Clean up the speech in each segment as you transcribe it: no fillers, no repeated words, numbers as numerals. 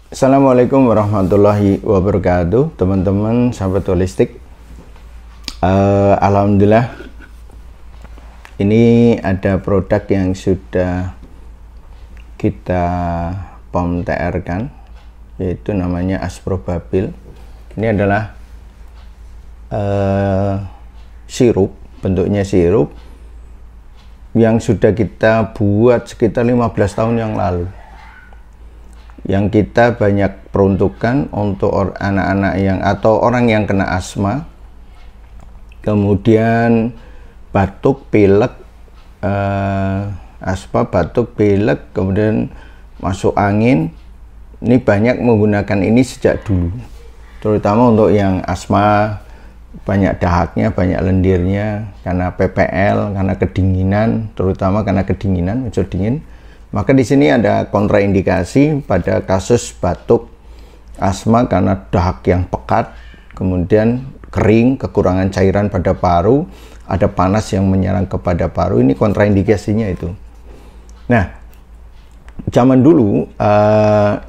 Assalamualaikum warahmatullahi wabarakatuh, teman-teman sahabat holistik. Alhamdulillah, ini ada produk yang sudah kita POM TR kan, yaitu namanya Asprobabil. Ini adalah sirup, bentuknya sirup yang sudah kita buat sekitar 15 tahun yang lalu, yang kita banyak peruntukan untuk anak-anak yang atau orang yang kena asma, kemudian batuk, pilek, asma, batuk, pilek, kemudian masuk angin. Ini banyak menggunakan ini sejak dulu, terutama untuk yang asma, banyak dahaknya, banyak lendirnya karena PPL, karena kedinginan, terutama karena kedinginan, unsur dingin. Maka di sini ada kontraindikasi pada kasus batuk, asma karena dahak yang pekat, kemudian kering, kekurangan cairan pada paru, ada panas yang menyerang kepada paru. Ini kontraindikasinya itu. Nah, zaman dulu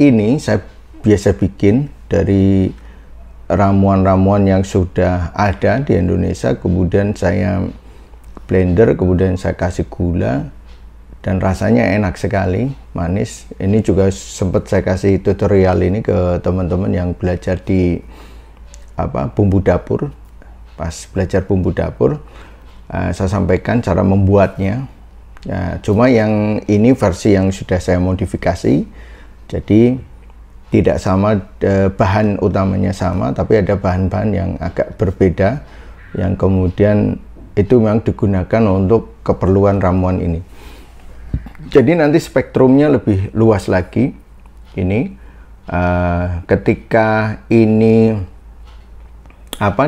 ini saya biasa bikin dari ramuan-ramuan yang sudah ada di Indonesia, kemudian saya blender, kemudian saya kasih gula, dan rasanya enak sekali, manis. Ini juga sempat saya kasih tutorial ini ke teman-teman yang belajar di bumbu dapur. Pas belajar bumbu dapur, saya sampaikan cara membuatnya. Cuma yang ini versi yang sudah saya modifikasi, jadi tidak sama, bahan utamanya sama, tapi ada bahan-bahan yang agak berbeda, yang kemudian itu memang digunakan untuk keperluan ramuan ini. Jadi nanti spektrumnya lebih luas lagi. Ini ketika ini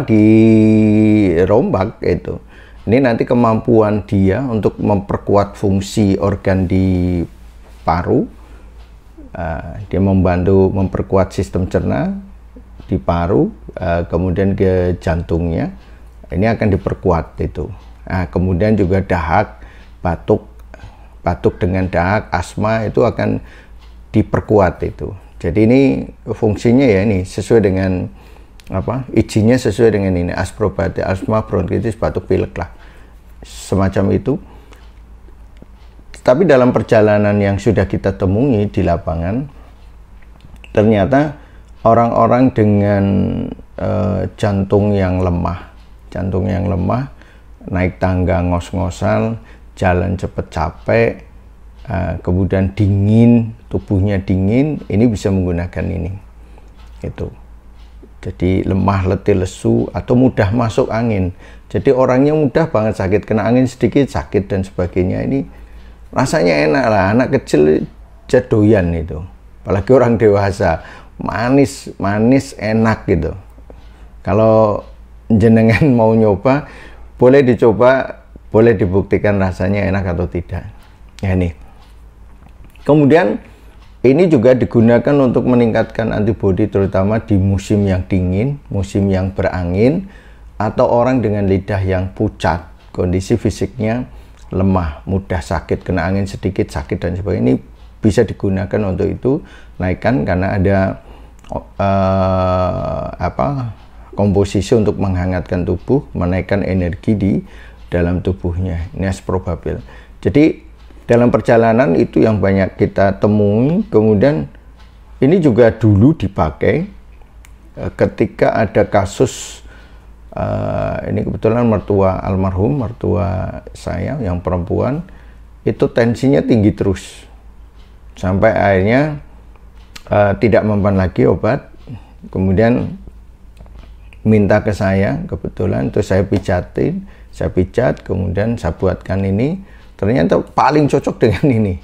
dirombak itu, ini nanti kemampuan dia untuk memperkuat fungsi organ di paru. Dia membantu memperkuat sistem cerna di paru, kemudian ke jantungnya. Ini akan diperkuat itu. Kemudian juga dahak, batuk dengan dahak, asma itu akan diperkuat itu. Jadi ini fungsinya ya, ini sesuai dengan izinnya sesuai dengan ini, Asprobabil, asma, bronkitis, batuk, pilek lah, semacam itu. Tapi dalam perjalanan yang sudah kita temui di lapangan, ternyata orang-orang dengan jantung yang lemah, naik tangga ngos-ngosan, jalan cepet capek, kemudian dingin, tubuhnya dingin, ini bisa menggunakan ini. Itu. Jadi lemah, letih, lesu, atau mudah masuk angin. Jadi orangnya mudah banget sakit, kena angin sedikit sakit dan sebagainya. Ini rasanya enak lah, anak kecil jadoyan itu. Apalagi orang dewasa, manis enak gitu. Kalau jenengan mau nyoba, boleh dicoba, boleh dibuktikan rasanya enak atau tidak. Ya ini. Kemudian ini juga digunakan untuk meningkatkan antibodi, terutama di musim yang dingin, musim yang berangin, atau orang dengan lidah yang pucat, kondisi fisiknya lemah, mudah sakit, kena angin sedikit sakit dan sebagainya. Ini bisa digunakan untuk itu, naikkan karena ada komposisi untuk menghangatkan tubuh, menaikkan energi di dalam tubuhnya. Ini Asprobabil. Jadi dalam perjalanan itu yang banyak kita temui. Kemudian ini juga dulu dipakai ketika ada kasus ini kebetulan mertua almarhum, mertua saya yang perempuan, itu tensinya tinggi terus sampai akhirnya tidak mempan lagi obat. Kemudian minta ke saya, kebetulan terus saya pijatin, saya pijat, kemudian saya buatkan ini. Ternyata paling cocok dengan ini,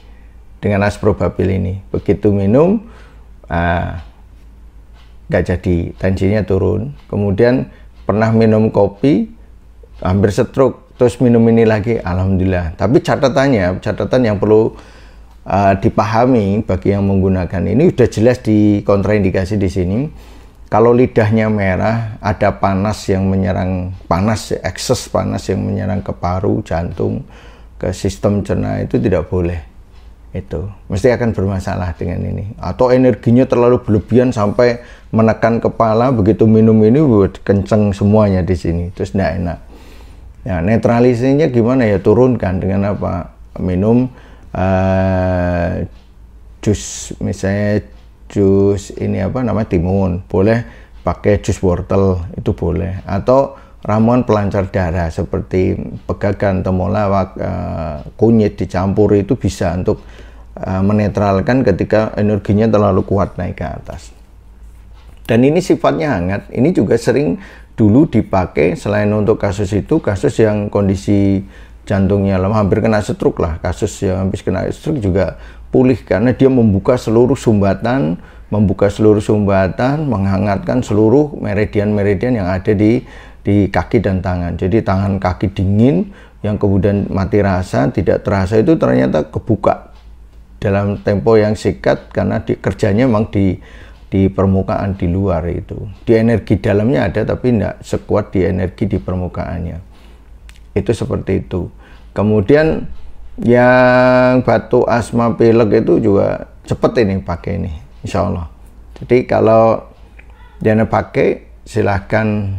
dengan Asprobabil ini. Begitu minum, nggak jadi, tensinya turun. Kemudian pernah minum kopi, hampir stroke, terus minum ini lagi, alhamdulillah. Tapi catatan yang perlu dipahami bagi yang menggunakan ini, udah jelas di kontraindikasi di sini. Kalau lidahnya merah, ada panas yang menyerang, ekses panas yang menyerang ke paru, jantung, ke sistem cerna, itu tidak boleh. itu mesti akan bermasalah dengan ini, atau energinya terlalu berlebihan sampai menekan kepala, begitu minum ini kenceng semuanya di sini, terus tidak enak. Ya, netralisasinya gimana ya, turunkan dengan apa, minum jus, misalnya jus ini apa namanya, timun, boleh pakai jus wortel itu boleh, atau ramuan pelancar darah seperti pegagan, temulawak, kunyit dicampur itu bisa untuk menetralkan ketika energinya terlalu kuat naik ke atas. Dan ini sifatnya hangat, ini juga sering dulu dipakai selain untuk kasus itu, kasus yang kondisi jantungnya lemah, hampir kena stroke lah, kasus yang habis kena stroke juga pulih karena dia membuka seluruh sumbatan, menghangatkan seluruh meridian-meridian yang ada di kaki dan tangan. Jadi tangan kaki dingin yang kemudian mati rasa, tidak terasa, itu ternyata kebuka dalam tempo yang singkat karena kerjanya memang di permukaan, di luar itu. Di energi dalamnya ada tapi tidak sekuat di energi di permukaannya. Itu seperti itu. Kemudian yang batuk, asma, pilek itu juga cepet ini pakai ini, insya Allah. Jadi kalau Diana pakai, silahkan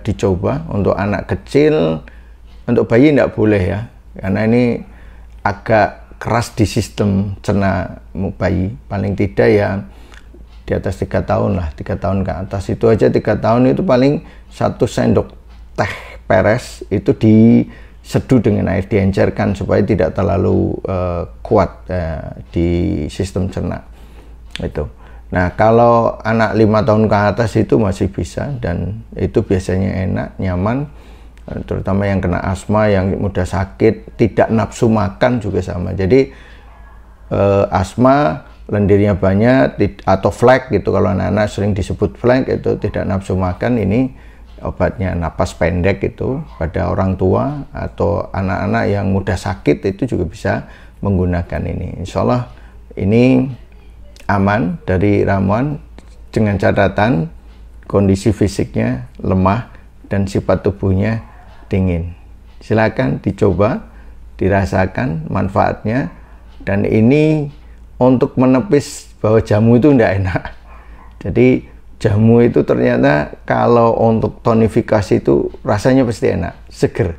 dicoba. Untuk anak kecil, untuk bayi tidak boleh ya, karena ini agak keras di sistem cerna bayi. Paling tidak ya di atas 3 tahun lah, 3 tahun ke atas. Itu aja 3 tahun itu paling 1 sendok teh peres itu diseduh dengan air, diencerkan supaya tidak terlalu kuat di sistem cerna itu. Nah, kalau anak 5 tahun ke atas itu masih bisa, dan itu biasanya enak, nyaman, terutama yang kena asma, yang mudah sakit, tidak nafsu makan juga sama. Jadi asma, lendirnya banyak, atau flek gitu, kalau anak-anak sering disebut flek, itu tidak nafsu makan, ini obatnya. Napas pendek itu pada orang tua atau anak-anak yang mudah sakit itu juga bisa menggunakan ini. Insya Allah ini aman dari ramuan, dengan catatan kondisi fisiknya lemah dan sifat tubuhnya dingin. Silakan dicoba, dirasakan manfaatnya. Dan ini untuk menepis bahwa jamu itu tidak enak. Jadi jamu itu ternyata kalau untuk tonifikasi itu rasanya pasti enak, seger.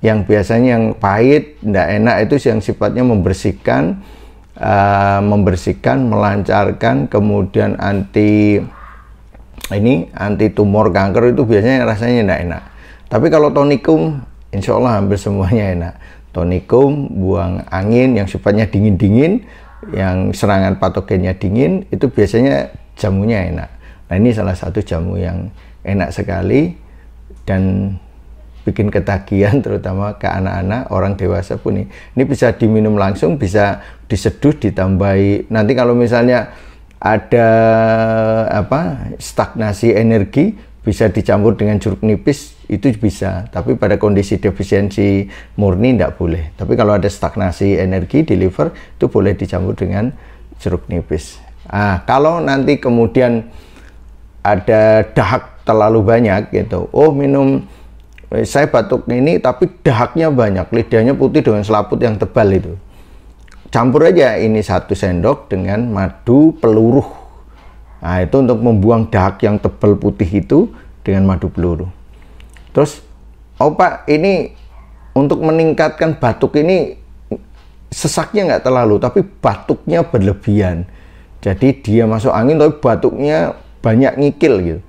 Yang biasanya yang pahit, tidak enak, itu yang sifatnya membersihkan, melancarkan, kemudian anti tumor, kanker, itu biasanya rasanya tidak enak. Tapi kalau tonikum, insya Allah hampir semuanya enak. Tonikum, buang angin yang sifatnya dingin-dingin, yang serangan patogennya dingin, itu biasanya jamunya enak. Nah, ini salah satu jamu yang enak sekali dan bikin ketagihan, terutama ke anak-anak, orang dewasa pun ini bisa diminum langsung, bisa diseduh, ditambahi. Nanti kalau misalnya ada stagnasi energi, bisa dicampur dengan jeruk nipis, itu bisa. Tapi pada kondisi defisiensi murni tidak boleh. Tapi kalau ada stagnasi energi di liver, itu boleh dicampur dengan jeruk nipis. Kalau nanti kemudian ada dahak terlalu banyak gitu, minum, saya batuk ini tapi dahaknya banyak, lidahnya putih dengan selaput yang tebal itu, campur aja ini 1 sendok dengan madu peluruh. Nah, itu untuk membuang dahak yang tebal putih itu dengan madu peluruh. Terus, Pak, ini untuk meningkatkan batuk ini, sesaknya nggak terlalu, tapi batuknya berlebihan. Jadi dia masuk angin tapi batuknya banyak ngikil gitu.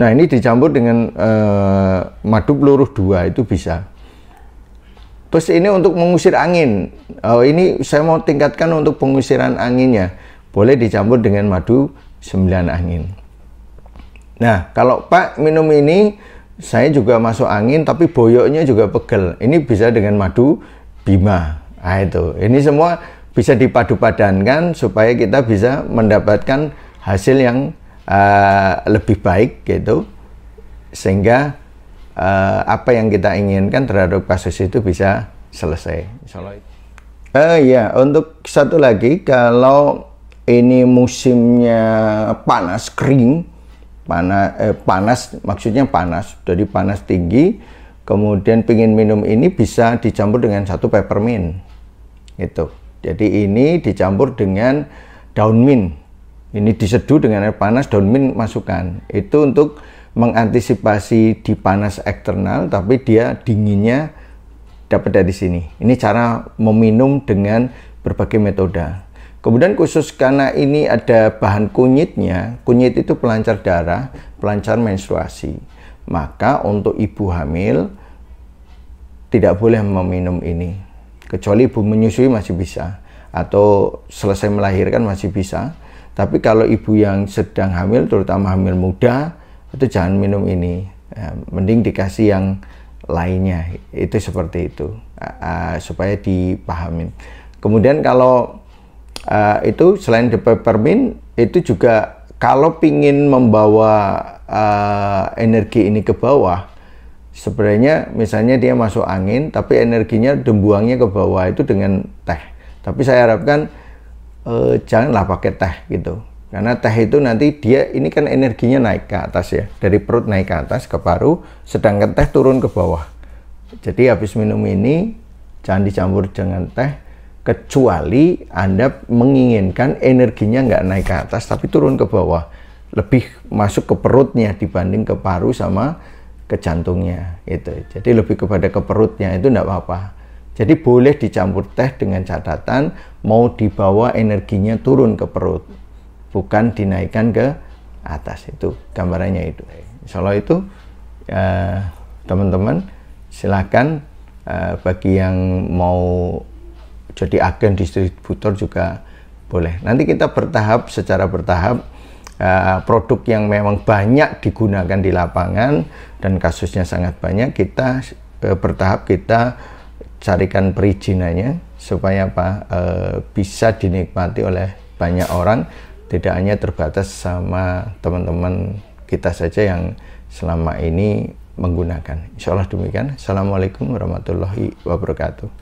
Nah, ini dicampur dengan madu peluruh 2 itu bisa. Terus ini untuk mengusir angin. Ini saya mau tingkatkan untuk pengusiran anginnya. Boleh dicampur dengan madu 9 angin. Nah, kalau Pak minum ini, saya juga masuk angin tapi boyoknya juga pegel. Ini bisa dengan madu Bima. Nah, itu. Ini semua bisa dipadu-padankan supaya kita bisa mendapatkan hasil yang lebih baik gitu, sehingga apa yang kita inginkan terhadap kasus itu bisa selesai. Ya, untuk satu lagi, kalau ini musimnya panas, kering, panas maksudnya panas, jadi panas tinggi, kemudian pingin minum ini, bisa dicampur dengan 1 peppermint. Itu. Jadi ini dicampur dengan daun mint. Ini diseduh dengan air panas, daun mint masukkan. Itu untuk mengantisipasi di panas eksternal, tapi dia dinginnya dapat dari sini. Ini cara meminum dengan berbagai metode. Kemudian khusus karena ini ada bahan kunyitnya, kunyit itu pelancar darah, pelancar menstruasi. Maka untuk ibu hamil tidak boleh meminum ini. Kecuali ibu menyusui masih bisa, atau selesai melahirkan masih bisa. Tapi kalau ibu yang sedang hamil, terutama hamil muda, itu jangan minum ini. Mending dikasih yang lainnya. Itu seperti itu, supaya dipahamin. Kemudian kalau itu selain the peppermint, itu juga kalau pingin membawa energi ini ke bawah, sebenarnya misalnya dia masuk angin tapi energinya dembuangnya ke bawah, itu dengan teh. Tapi saya harapkan janganlah pakai teh gitu, karena teh itu nanti dia ini kan energinya naik ke atas ya, dari perut naik ke atas ke paru, sedangkan teh turun ke bawah. Jadi habis minum ini jangan dicampur dengan teh, kecuali Anda menginginkan energinya nggak naik ke atas tapi turun ke bawah, lebih masuk ke perutnya dibanding ke paru sama ke jantungnya itu. Jadi lebih kepada ke perutnya, itu enggak apa-apa. Jadi boleh dicampur teh dengan catatan mau dibawa energinya turun ke perut, bukan dinaikkan ke atas. Itu gambarannya itu. Insya Allah itu teman-teman silakan, bagi yang mau jadi agen distributor juga boleh. Nanti kita bertahap, secara bertahap, produk yang memang banyak digunakan di lapangan dan kasusnya sangat banyak, kita bertahap kita carikan perizinannya supaya bisa dinikmati oleh banyak orang, tidak hanya terbatas sama teman-teman kita saja yang selama ini menggunakan. Insya Allah demikian. Assalamualaikum warahmatullahi wabarakatuh.